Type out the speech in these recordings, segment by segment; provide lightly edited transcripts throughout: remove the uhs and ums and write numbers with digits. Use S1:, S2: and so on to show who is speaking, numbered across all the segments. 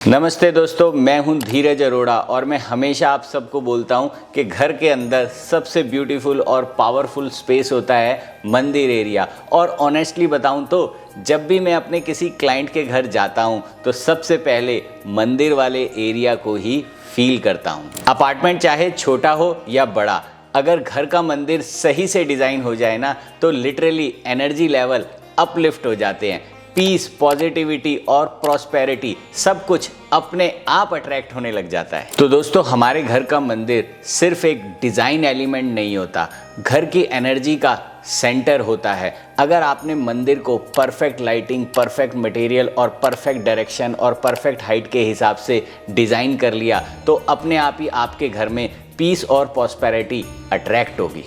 S1: नमस्ते दोस्तों, मैं हूं धीरज अरोड़ा और मैं हमेशा आप सबको बोलता हूं कि घर के अंदर सबसे ब्यूटीफुल और पावरफुल स्पेस होता है मंदिर एरिया। और ऑनेस्टली बताऊं तो जब भी मैं अपने किसी क्लाइंट के घर जाता हूं तो सबसे पहले मंदिर वाले एरिया को ही फील करता हूं। अपार्टमेंट चाहे छोटा हो या बड़ा, अगर घर का मंदिर सही से डिज़ाइन हो जाए ना तो लिटरली एनर्जी लेवल अपलिफ्ट हो जाते हैं। पीस, पॉजिटिविटी और प्रॉस्पेरिटी सब कुछ अपने आप अट्रैक्ट होने लग जाता है। तो दोस्तों, हमारे घर का मंदिर सिर्फ एक डिज़ाइन एलिमेंट नहीं होता, घर की एनर्जी का सेंटर होता है। अगर आपने मंदिर को परफेक्ट लाइटिंग, परफेक्ट मटेरियल और परफेक्ट डायरेक्शन और परफेक्ट हाइट के हिसाब से डिज़ाइन कर लिया तो अपने आप ही आपके घर में पीस और प्रॉस्पेरिटी अट्रैक्ट होगी।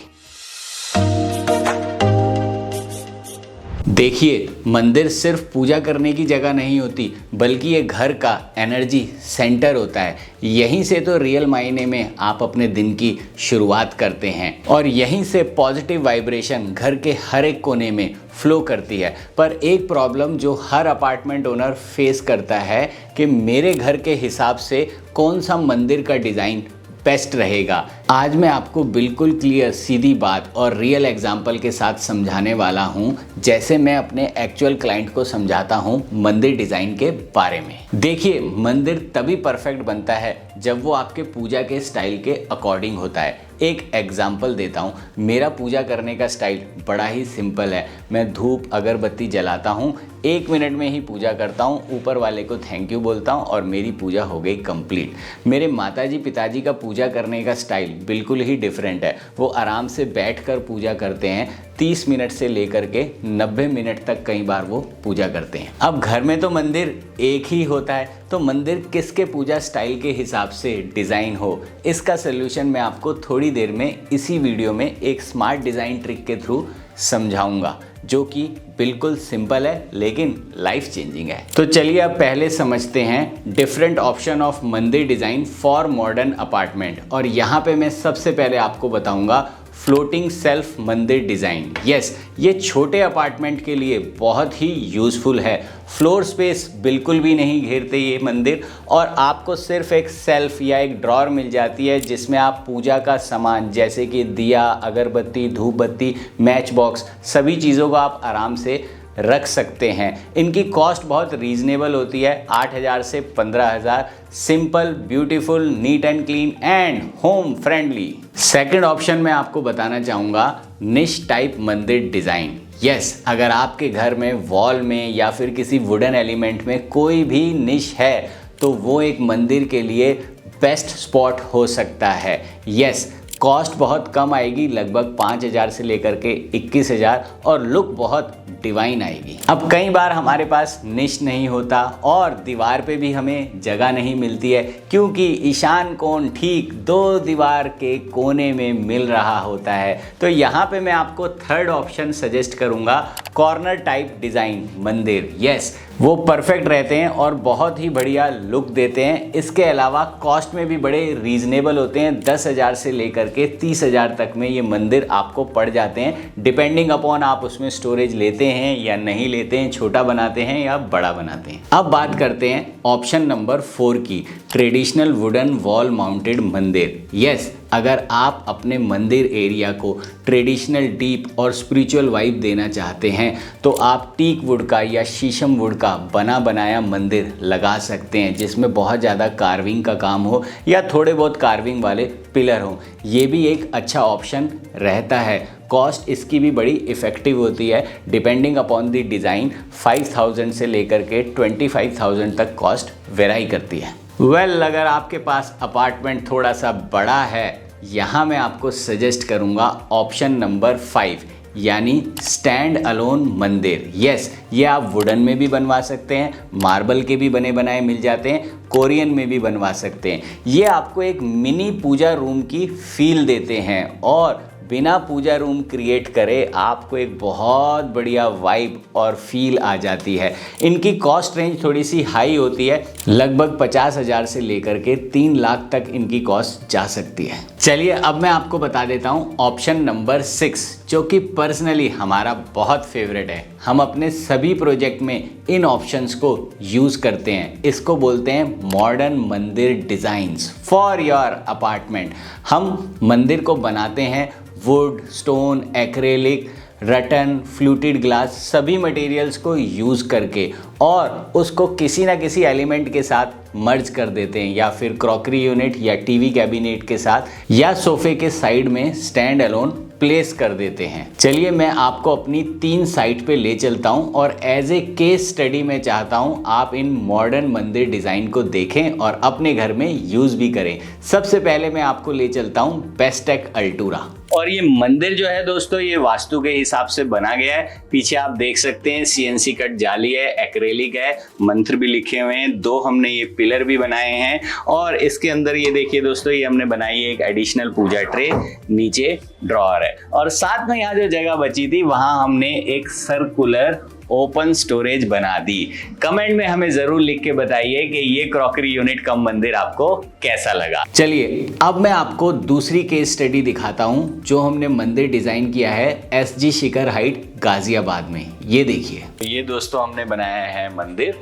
S1: देखिए, मंदिर सिर्फ पूजा करने की जगह नहीं होती बल्कि ये घर का एनर्जी सेंटर होता है। यहीं से तो रियल मायने में आप अपने दिन की शुरुआत करते हैं और यहीं से पॉजिटिव वाइब्रेशन घर के हर एक कोने में फ्लो करती है। पर एक प्रॉब्लम जो हर अपार्टमेंट ओनर फेस करता है कि मेरे घर के हिसाब से कौन सा मंदिर का डिज़ाइन बेस्ट रहेगा। आज मैं आपको बिल्कुल क्लियर, सीधी बात और रियल एग्जाम्पल के साथ समझाने वाला हूँ, जैसे मैं अपने एक्चुअल क्लाइंट को समझाता हूँ मंदिर डिज़ाइन के बारे में। देखिए, मंदिर तभी परफेक्ट बनता है जब वो आपके पूजा के स्टाइल के अकॉर्डिंग होता है। एक एग्जाम्पल देता हूँ, मेरा पूजा करने का स्टाइल बड़ा ही सिंपल है। मैं धूप अगरबत्ती जलाता हूँ, 1 मिनट में ही पूजा करता हूँ, ऊपर वाले को थैंक यू बोलता हूँ और मेरी पूजा हो गई कंप्लीट। मेरे माताजी पिताजी का पूजा करने का स्टाइल बिल्कुल ही डिफरेंट है। वो आराम से बैठकर पूजा करते हैं, 30 मिनट से लेकर के 90 मिनट तक कई बार वो पूजा करते हैं। अब घर में तो मंदिर एक ही होता है, तो मंदिर किसके पूजा स्टाइल के हिसाब से डिज़ाइन हो, इसका सलूशन मैं आपको थोड़ी देर में इसी वीडियो में एक स्मार्ट डिज़ाइन ट्रिक के थ्रू समझाऊंगा, जो कि बिल्कुल सिंपल है लेकिन लाइफ चेंजिंग है। तो चलिए अब पहले समझते हैं डिफरेंट ऑप्शन ऑफ मंदिर डिज़ाइन फॉर मॉडर्न अपार्टमेंट। और यहाँ पे मैं सबसे पहले आपको बताऊंगा फ्लोटिंग सेल्फ मंदिर डिज़ाइन। यस, ये छोटे अपार्टमेंट के लिए बहुत ही यूज़फुल है। फ्लोर स्पेस बिल्कुल भी नहीं घेरते ये मंदिर और आपको सिर्फ एक सेल्फ या एक ड्रॉर मिल जाती है जिसमें आप पूजा का सामान जैसे कि दिया, अगरबत्ती, धूप बत्ती, मैच बॉक्स, सभी चीज़ों को आप आराम से रख सकते हैं। इनकी कॉस्ट बहुत रीजनेबल होती है, 8,000 से 15,000। Simple, beautiful, neat and clean and home friendly. Second option मैं आपको बताना चाहूँगा निश टाइप मंदिर डिज़ाइन। यस, अगर आपके घर में वॉल में या फिर किसी वुडन एलिमेंट में कोई भी निश है तो वो एक मंदिर के लिए बेस्ट स्पॉट हो सकता है। यस, कॉस्ट बहुत कम आएगी, लगभग 5,000 से लेकर के 21,000, और लुक बहुत डिवाइन आएगी। अब कई बार हमारे पास निश नहीं होता और दीवार पे भी हमें जगह नहीं मिलती है, क्योंकि ईशान कोण ठीक 2 दीवार के कोने में मिल रहा होता है। तो यहाँ पे मैं आपको थर्ड ऑप्शन सजेस्ट करूँगा, कॉर्नर टाइप डिज़ाइन मंदिर। यस, वो परफेक्ट रहते हैं और बहुत ही बढ़िया लुक देते हैं। इसके अलावा कॉस्ट में भी बड़े रीजनेबल होते हैं, 10,000 से लेकर के 30,000 तक में ये मंदिर आपको पड़ जाते हैं, डिपेंडिंग अपॉन आप उसमें स्टोरेज लेते हैं या नहीं लेते हैं, छोटा बनाते हैं या बड़ा बनाते हैं। अब बात करते हैं ऑप्शन नंबर 4 की, ट्रेडिशनल वुडन वॉल माउंटेड मंदिर। यस, अगर आप अपने मंदिर एरिया को ट्रेडिशनल, डीप और स्पिरिचुअल वाइब देना चाहते हैं तो आप टीक वुड का या शीशम वुड का बना बनाया मंदिर लगा सकते हैं, जिसमें बहुत ज़्यादा कार्विंग का काम हो या थोड़े बहुत कार्विंग वाले पिलर हों। ये भी एक अच्छा ऑप्शन रहता है। कॉस्ट इसकी भी बड़ी इफ़ेक्टिव होती है, डिपेंडिंग अपॉन द डिज़ाइन 5,000 से लेकर के 25,000 तक कॉस्ट वेराई करती है। अगर आपके पास अपार्टमेंट थोड़ा सा बड़ा है, यहाँ मैं आपको सजेस्ट करूँगा ऑप्शन नंबर 5, यानी स्टैंड अलोन मंदिर। यस, ये आप वुडन में भी बनवा सकते हैं, मार्बल के भी बने बनाए मिल जाते हैं, कोरियन में भी बनवा सकते हैं। ये आपको एक मिनी पूजा रूम की फील देते हैं और बिना पूजा रूम क्रिएट करे आपको एक बहुत बढ़िया वाइब और फील आ जाती है। इनकी कॉस्ट रेंज थोड़ी सी हाई होती है, लगभग 50,000 से लेकर के 3 लाख तक इनकी कॉस्ट जा सकती है। चलिए अब मैं आपको बता देता हूँ ऑप्शन नंबर 6, जो कि पर्सनली हमारा बहुत फेवरेट है। हम अपने सभी प्रोजेक्ट में इन ऑप्शंस को यूज़ करते हैं। इसको बोलते हैं मॉडर्न मंदिर डिज़ाइंस फॉर योर अपार्टमेंट। हम मंदिर को बनाते हैं wood, stone, acrylic, rattan, fluted glass, सभी मटेरियल्स को यूज़ करके और उसको किसी ना किसी एलिमेंट के साथ मर्ज कर देते हैं, या फिर क्रॉकरी यूनिट या टीवी कैबिनेट के साथ या सोफे के साइड में स्टैंड अलोन प्लेस कर देते हैं। चलिए मैं आपको अपनी 3 साइट पे ले चलता हूं और एज ए केस स्टडी मैं चाहता हूं आप इन मॉडर्न मंदिर डिज़ाइन को देखें और अपने घर में यूज़ भी करें। सबसे पहले मैं आपको ले चलता हूं बेस्टेक अल्टूरा। और ये मंदिर जो है दोस्तों, ये वास्तु के हिसाब से बना गया है। पीछे आप देख सकते हैं CNC कट जाली है, एक्रेलिक है, मंत्र भी लिखे हुए हैं, 2 हमने ये पिलर भी बनाए हैं। और इसके अंदर ये देखिए दोस्तों, ये हमने बनाई है एक एडिशनल पूजा ट्रे, नीचे ड्रॉअर है और साथ में यहाँ जो जगह बची थी वहां हमने एक सर्कुलर ओपन स्टोरेज बना दी। कमेंट में हमें जरूर लिख के बताइए कि ये क्रॉकरी यूनिट कम मंदिर आपको कैसा लगा। चलिए अब मैं आपको दूसरी केस स्टडी दिखाता हूं जो हमने मंदिर डिजाइन किया है SG शिखर हाइट गाजियाबाद में। ये देखिए, ये दोस्तों हमने बनाया है मंदिर,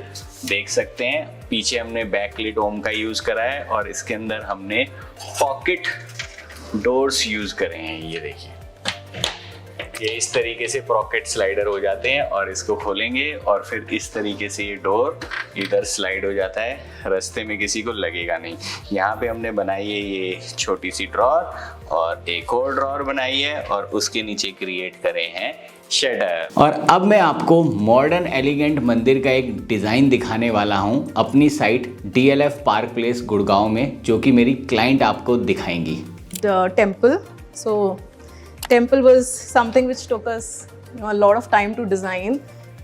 S1: देख सकते हैं पीछे हमने बैकलिट ओम का यूज करा है और इसके अंदर हमने पॉकेट डोर्स यूज करे हैं। ये देखिए, ये इस तरीके से पॉकेट स्लाइडर हो जाते हैं और इसको खोलेंगे और फिर इस तरीके से ये डोर इधर स्लाइड हो जाता है, रास्ते में किसी को लगेगा नहीं। यहाँ पे हमने बनाई है ये छोटी सी ड्रॉअर और एक और ड्रॉअर बनाई है और उसके नीचे क्रिएट करे हैं शटर। और अब मैं आपको मॉडर्न एलिगेंट मंदिर का एक डिज़ाइन दिखाने वाला हूँ अपनी site DLF park place Gurgaon में, जो कि मेरी क्लाइंट आपको दिखाएंगी।
S2: Temple was something which took us a lot of time to design,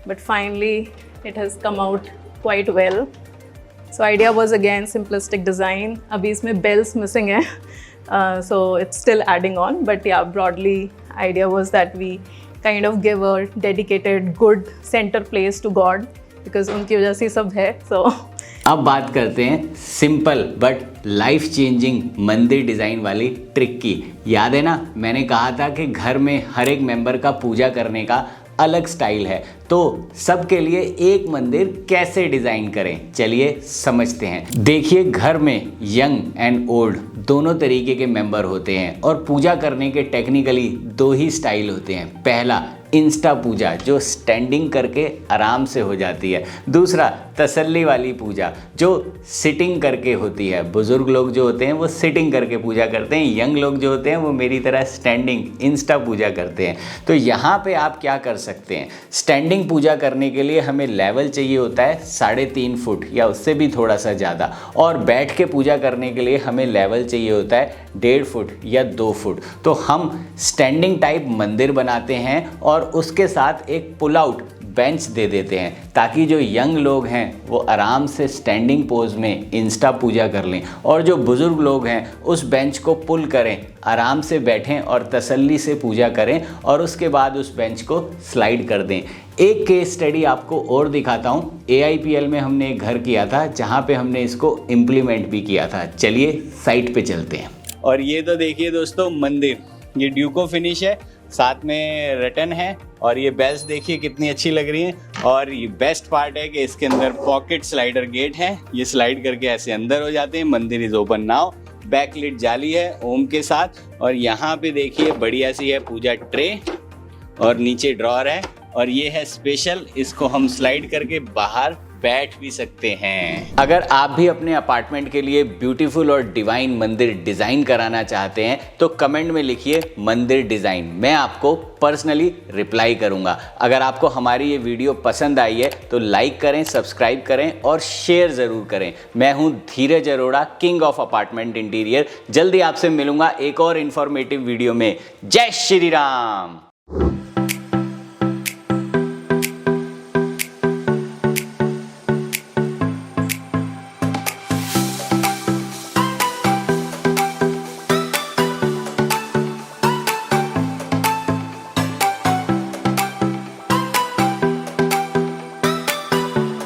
S2: but finally it has come out quite well. So idea was again simplistic design. अभी इसमें bells missing है, so it's still adding on. But yeah, broadly idea was that we kind of give a dedicated good center place to God because उनकी वजह से सब है। So
S1: अब बात करते हैं सिंपल बट लाइफ चेंजिंग मंदिर डिज़ाइन वाली ट्रिक की। याद है ना, मैंने कहा था कि घर में हर एक मेंबर का पूजा करने का अलग स्टाइल है, तो सबके लिए एक मंदिर कैसे डिज़ाइन करें, चलिए समझते हैं। देखिए, घर में यंग एंड ओल्ड दोनों तरीके के मेंबर होते हैं और पूजा करने के टेक्निकली 2 ही स्टाइल होते हैं। पहला इंस्टा पूजा जो स्टैंडिंग करके आराम से हो जाती है, दूसरा तसल्ली वाली पूजा जो सिटिंग करके होती है। बुजुर्ग लोग जो होते हैं वो सिटिंग करके पूजा करते हैं, यंग लोग जो होते हैं वो मेरी तरह स्टैंडिंग इंस्टा पूजा करते हैं। तो यहाँ पे आप क्या कर सकते हैं, स्टैंडिंग पूजा करने के लिए हमें लेवल चाहिए होता है 3.5 फुट या उससे भी थोड़ा सा ज़्यादा, और बैठ के पूजा करने के लिए हमें लेवल चाहिए होता है 1.5 फुट या 2 फुट। तो हम स्टैंडिंग टाइप मंदिर बनाते हैं और उसके साथ एक पुल आउट बेंच दे देते हैं ताकि जो यंग लोग हैं वो आराम से स्टैंडिंग पोज में इंस्टा पूजा कर लें और जो बुज़ुर्ग लोग हैं उस बेंच को पुल करें, आराम से बैठें और तसल्ली से पूजा करें और उसके बाद उस बेंच को स्लाइड कर दें। एक केस स्टडी आपको और दिखाता हूँ। AIPL में हमने एक घर किया था जहाँ पे हमने इसको इम्प्लीमेंट भी किया था। चलिए साइट पे चलते हैं। और ये तो देखिए दोस्तों मंदिर, ये ड्यूको फिनिश है, साथ में रटन है और ये बेल्स देखिए कितनी अच्छी लग रही हैं। और ये बेस्ट पार्ट है कि इसके अंदर पॉकेट स्लाइडर गेट है, ये स्लाइड करके ऐसे अंदर हो जाते हैं। मंदिर इज ओपन नाउ, बैकलिट जाली है ओम के साथ और यहाँ पे देखिए बढ़िया सी है पूजा ट्रे और नीचे ड्रॉअर है और ये है स्पेशल, इसको हम स्लाइड करके बाहर बैठ भी सकते हैं। अगर आप भी अपने अपार्टमेंट के लिए ब्यूटीफुल और डिवाइन मंदिर डिज़ाइन कराना चाहते हैं तो कमेंट में लिखिए मंदिर डिज़ाइन, मैं आपको पर्सनली रिप्लाई करूंगा। अगर आपको हमारी ये वीडियो पसंद आई है तो लाइक करें, सब्सक्राइब करें और शेयर ज़रूर करें। मैं हूं Dheeraj Arora, king of apartment interior. जल्दी आपसे मिलूंगा एक और इन्फॉर्मेटिव वीडियो में। जय श्री राम।